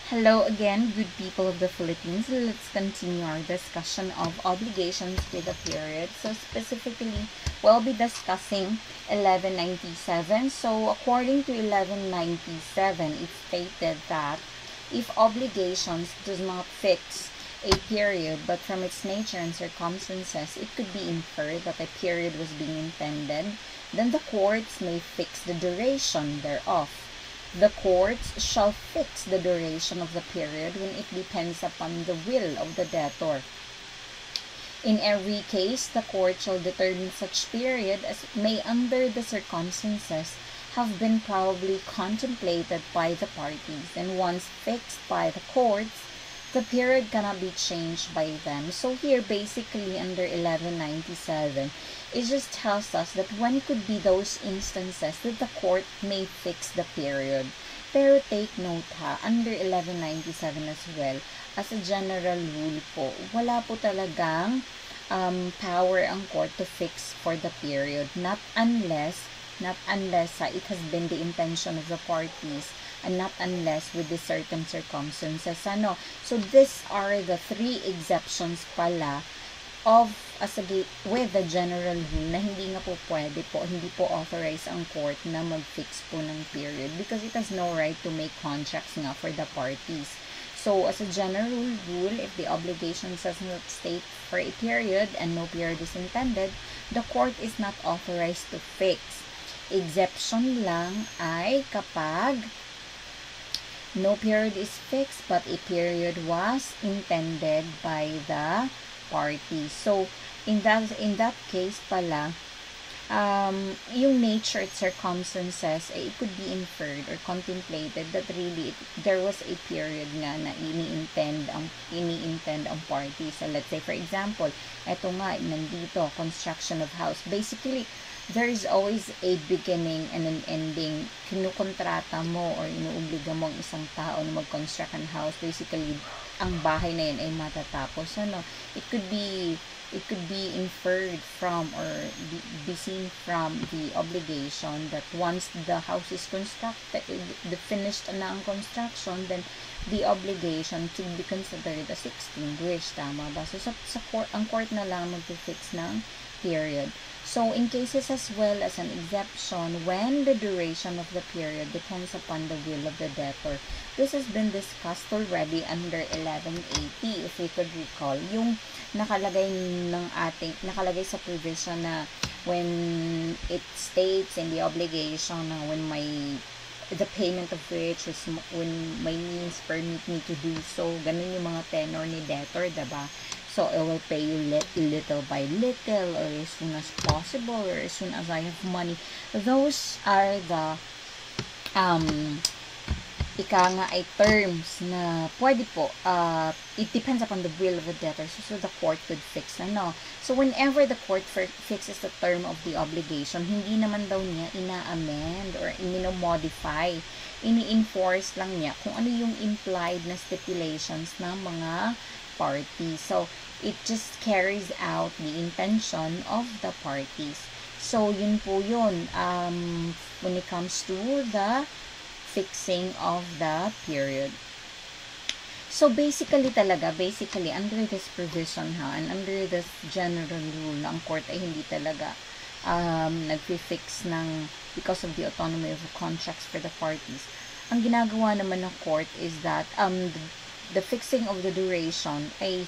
Hello again, good people of the Philippines. Let's continue our discussion of obligations with a period. So specifically, we'll be discussing 1197. So according to 1197, it stated that if obligations does not fix a period, but from its nature and circumstances, it could be inferred that a period was being intended, then the courts may fix the duration thereof. The courts shall fix the duration of the period when it depends upon the will of the debtor. In every case, the court shall determine such period as may, under the circumstances, have been probably contemplated by the parties, and once fixed by the courts, the period cannot be changed by them. So here, basically, under 1197, it just tells us that when could be those instances that the court may fix the period. Pero take note ha, under 1197 as well, as a general rule po, wala po talagang power ang court to fix for the period. Not unless it has been the intention of the parties, and not unless with the certain circumstances. So these are the three exceptions pala of with the general rule na hindi nga po pwede po, hindi po authorized ang court na mag-fix po ng period because it has no right to make contracts nga for the parties. So as a general rule, if the obligation does not state for a period and no period is intended, the court is not authorized to fix. Exception lang ay kapag no period is fixed but a period was intended by the party. So in that case pala, yung nature at circumstances, it could be inferred or contemplated that really there was a period nga na ini-intend ang party. So let's say for example, eto nga, nandito, construction of house. Basically, there is always a beginning and an ending. Kinukontrata mo or inuobliga mo ang isang tao na mag-construct ng house. Basically, ang bahay na yun ay matatapos. It could be inferred from or be seen from the obligation that once the house is constructed, the finished na ang construction, then the obligation to be considered as extinguished. Tama ba? So ang court na lang mag-fix ng period. So, in cases as well as an exception, when the duration of the period depends upon the will of the debtor. This has been discussed already under 1180, if we could recall. Yung nakalagay sa provision na when it states in the obligation na when the payment of which is when my means permit me to do so. Ganun yung mga tenor ni debtor, diba? So, I will pay you little by little, or as soon as possible, or as soon as I have money. Those are the ay terms na pwede po, it depends upon the will of the debtor, so the court could fix So, whenever the court fixes the term of the obligation, hindi naman daw niya ina-amend or ino-modify. Ini-enforce lang niya kung ano yung implied na stipulations ng mga parties. So, it just carries out the intention of the parties. So, yun po yun when it comes to the fixing of the period. So, basically, under this provision and under this general rule, ang court ay hindi talaga nag-fix ng because of the autonomy of the contracts for the parties. Ang ginagawa naman ng court is that the fixing of the duration ay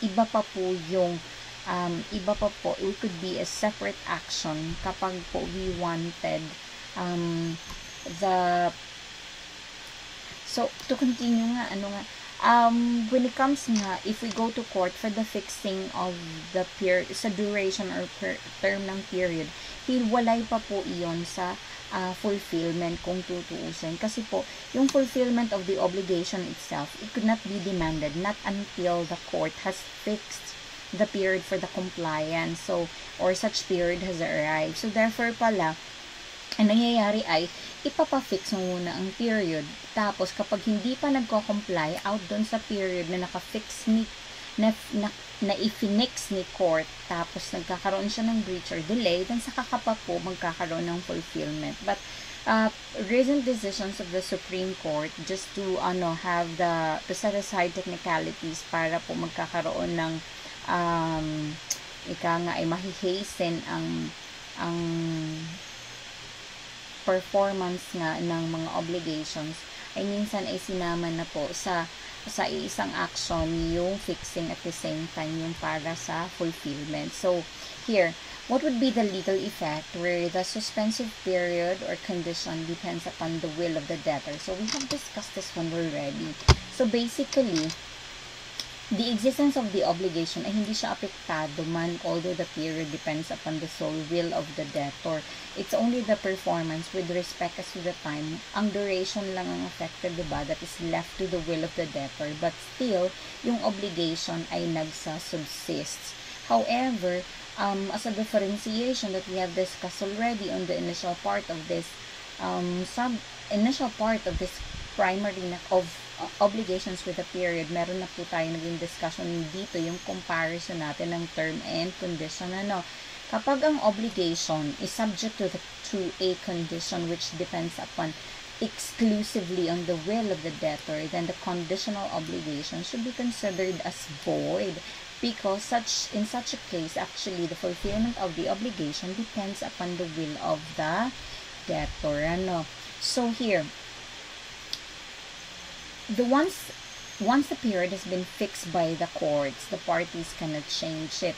iba pa po, it could be a separate action kapag po we wanted so to continue nga, when it comes nga, if we go to court for the fixing of the period sa duration or term ng period, hiwalay pa po iyon sa fulfillment kung tutuusin. Kasi po, yung fulfillment of the obligation itself, it could not be demanded not until the court has fixed the period for the compliance. So, or such period has arrived. So, therefore pala, ang nangyayari ay, ipapafix mo muna ang period. Tapos, kapag hindi pa nagko-comply out doon sa period na naka-fix na i-finix ni court, tapos nagkakaroon siya ng breach or delay, then saka pa po magkakaroon ng fulfillment. But recent decisions of the Supreme Court just to have to set aside technicalities para po magkakaroon ng ika nga ay mahihasten ang performance nga ng mga obligations ay minsan ay sinama na po sa isang action yung fixing at the same time yung para sa fulfillment. So here, what would be the legal effect where the suspensive period or condition depends upon the will of the debtor? So we have discussed this one already. So basically, the existence of the obligation ay hindi siya apektado man although the period depends upon the sole will of the debtor. It's only the performance with respect as to the time. Ang duration lang ang affected, diba? That is left to the will of the debtor. But still, yung obligation ay nagsasubsist. However, as a differentiation that we have discussed already on the initial part of this primary of obligations with a period, meron na po tayo naging discussion dito yung comparison natin ng term and condition. Kapag ang obligation is subject to a condition which depends upon exclusively on the will of the debtor, then the conditional obligation should be considered as void, because in such a case, actually, the fulfillment of the obligation depends upon the will of the debtor. So here, once the period has been fixed by the courts, the parties cannot change it.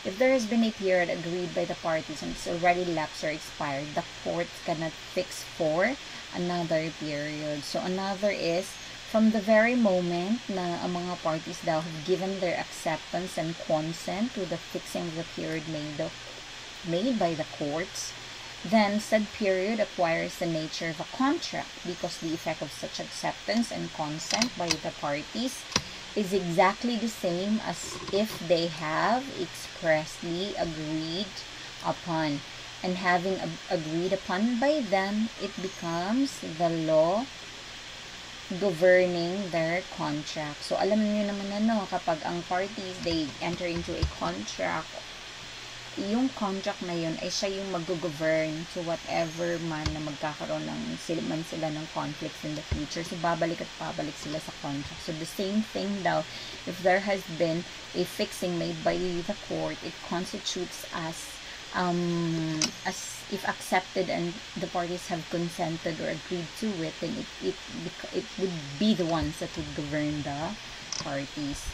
If there has been a period agreed by the parties and it's already lapsed or expired, the courts cannot fix for another period. So another is, from the very moment na ang mga parties daw have given their acceptance and consent to the fixing of the period made by the courts, then said period acquires the nature of a contract, because the effect of such acceptance and consent by the parties is exactly the same as if they have expressly agreed upon. And having agreed upon by them, it becomes the law governing their contract. So alam niyo naman kapag ang parties, they enter into a contract, yung contract na yun ay siya yung mag-govern to whatever man na magkakaroon sila ng conflicts in the future. So babalik at pabalik sila sa contract. So the same thing daw, if there has been a fixing made by the court, it constitutes as if accepted and the parties have consented or agreed to it, then it would be the ones that would govern the parties.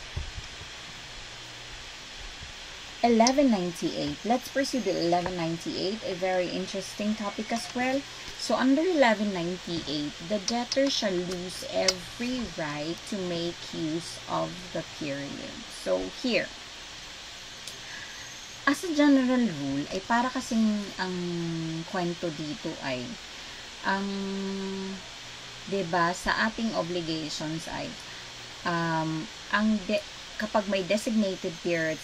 1198. Let's pursue the 1198, a very interesting topic as well. So under 1198, the debtor shall lose every right to make use of the period. So here, as a general rule, ay para kasing ang kwento dito ay diba, sa ating obligations ay kapag may designated period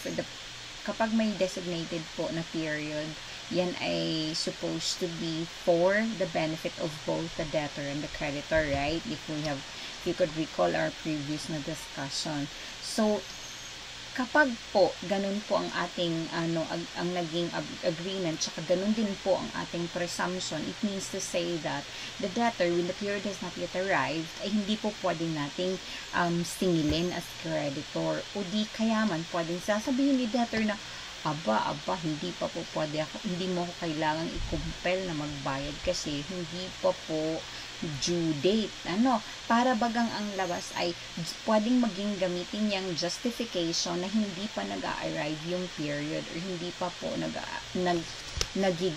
kapag may designated po na period, yan ay supposed to be for the benefit of both the debtor and the creditor, right? If you could recall our previous na discussion. So, kapag po, ganun po ang ating, ang naging agreement, tsaka ganun din po ang ating presumption, it means to say that the debtor, when the period has not yet arrived, ay hindi po pwedeng nating singilin as creditor. O di kaya man, pwedeng sasabihin ni debtor na, aba, hindi pa po pwede ako, hindi mo ko kailangan i-compel na magbayad kasi hindi pa po due date. Para bagang ang labas ay pwedeng maging gamitin yung justification na hindi pa nag-a-arrive yung period or hindi pa po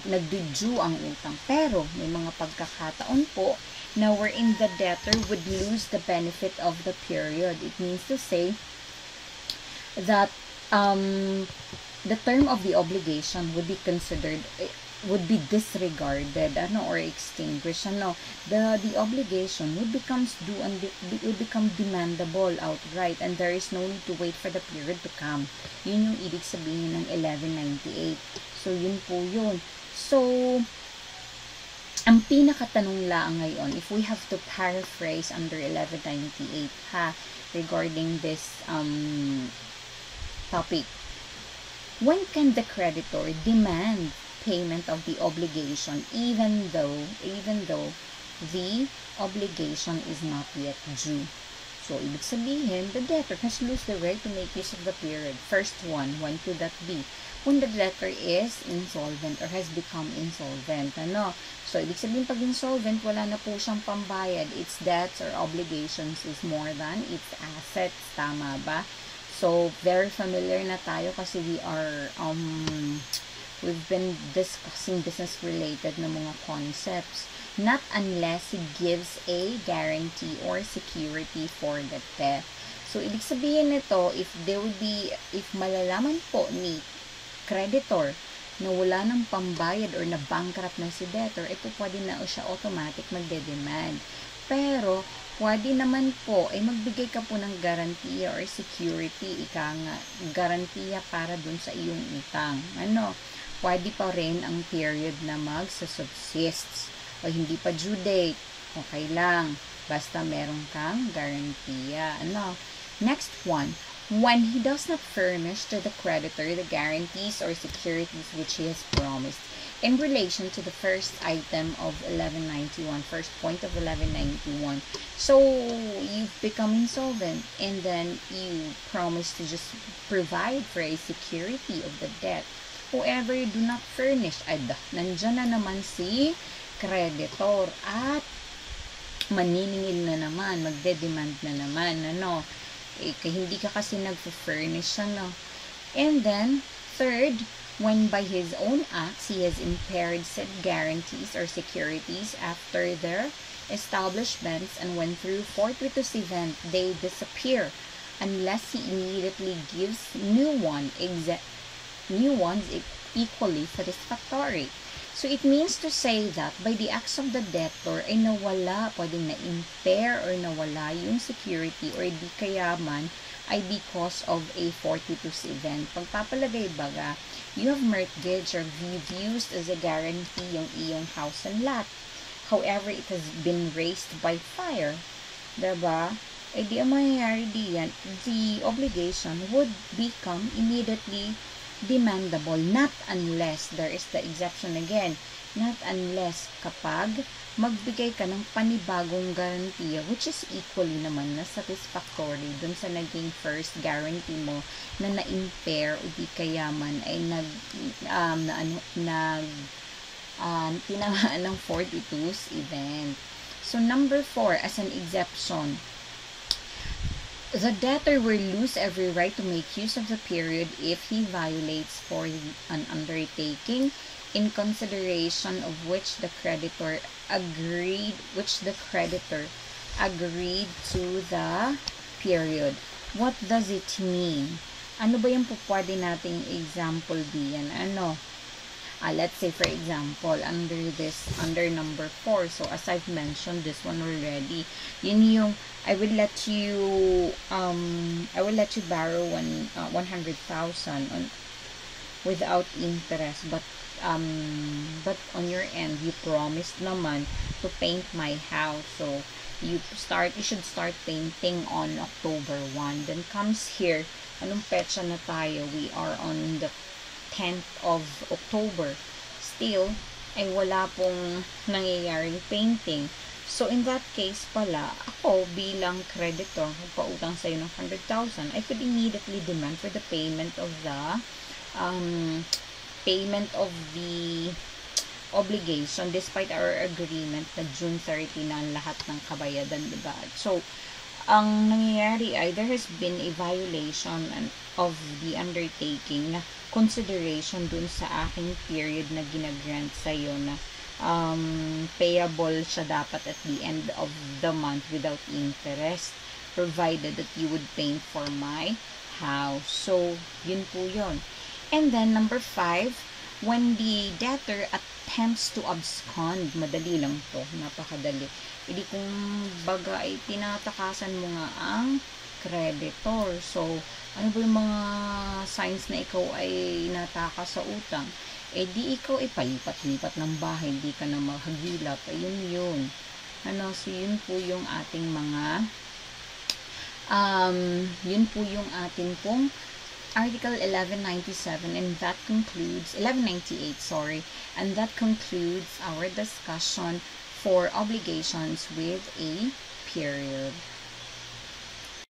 nag-due ang utang. Pero may mga pagkakataon po na wherein the debtor would lose the benefit of the period. It means to say that the term of the obligation would be considered, would be disregarded, or extinguished. The obligation would becomes due and would become demandable outright, and there is no need to wait for the period to come. Yun yung ibig sabihin ng 1198. So yun po yun. So ang pinakatanong lang ngayon, if we have to paraphrase under 1198 regarding this topic, when can the creditor demand payment of the obligation even though the obligation is not yet due. So, ibig sabihin, the debtor has lost the right to make use of the period. First one, when could that be? When the debtor is insolvent or has become insolvent. Ano? So, ibig sabihin, pag insolvent, wala na po siyang pambayad. Its debts or obligations is more than its assets. Tama ba? So, very familiar na tayo kasi we've been discussing business-related na mga concepts. Not unless he gives a guarantee or security for the debt. So, ibig sabihin nito, if malalaman po ni creditor na wala ng pambayad or na bankrupt na si debtor, ito pwede na siya automatic magde-demand. Pero, pwede naman po, ay magbigay ka po ng garantiya or security, garantiya para dun sa iyong utang. Pwede pa rin ang period na magsa-subsists. O hindi pa due date, okay lang. Basta meron kang garantiya. Next one, when he does not furnish to the creditor the guarantees or securities which he has promised. In relation to the first item of 1191, first point of 1191. So, you've become insolvent and then you promise to just provide for a security of the debt. However, you do not furnish, nandyan na naman si creditor at maniningil na naman, magde-demand na naman, hindi ka kasi nag-furnish, And then, third, when by his own acts, he has impaired said guarantees or securities after their establishments and when through fortuitous event, they disappear unless he immediately gives new ones equally satisfactory. So, it means to say that by the acts of the debtor ay nawala, pwedeng na-impair or nawala yung security or di kayaman ay because of a fortuitous event. Pagpapalagay baga, you have mortgaged or you've used as a guarantee yung iyong house and lot. However, it has been razed by fire. Diba? Eh di ang mangyayari diyan, the obligation would become immediately demandable, not unless, there is the exception again, not unless kapag magbigay ka ng panibagong garantiya which is equally naman na satisfactory dun sa naging first guarantee mo na na-impair o di kayaman ay tinamaan ng fortuitous event. So, number 4, as an exception, the debtor will lose every right to make use of the period if he violates for an undertaking in consideration of which the creditor agreed to the period. What does it mean? Ano ba yung pwede nating example diyan? Let's say for example, under number 4, so as I've mentioned this one already, yun yung, I will let you borrow 100,000 without interest, but on your end, you promised naman to paint my house, so you should start painting on October 1, then comes here, anong petsa na tayo? We are on the 10th of October. Still, ay wala pong nangyayaring painting. So, in that case pala, ako bilang creditor, magpautang sa'yo ng 100,000, I could immediately demand for the payment of the obligation despite our agreement na June 30 na ang lahat ng kabayadan, diba? So, ang nangyayari ay there has been a violation of the undertaking na consideration dun sa aking period na ginagrant sa'yo na payable siya dapat at the end of the month without interest provided that you would pay for my house. So, yun po yun. And then, number 5, when the debtor attempts to abscond, madali lang to, napakadali. Hindi kung baga ay tinatakasan mo nga ang creditor. So, ano ba yung mga signs na ikaw ay nataka sa utang? Eh, di ikaw ay palipat-lipat ng bahay, di ka na maghagilap. Ayun yun. So, yun po yung ating mga, yun po yung ating pong Article 1197, and that concludes 1198, sorry, and that concludes our discussion for obligations with a period.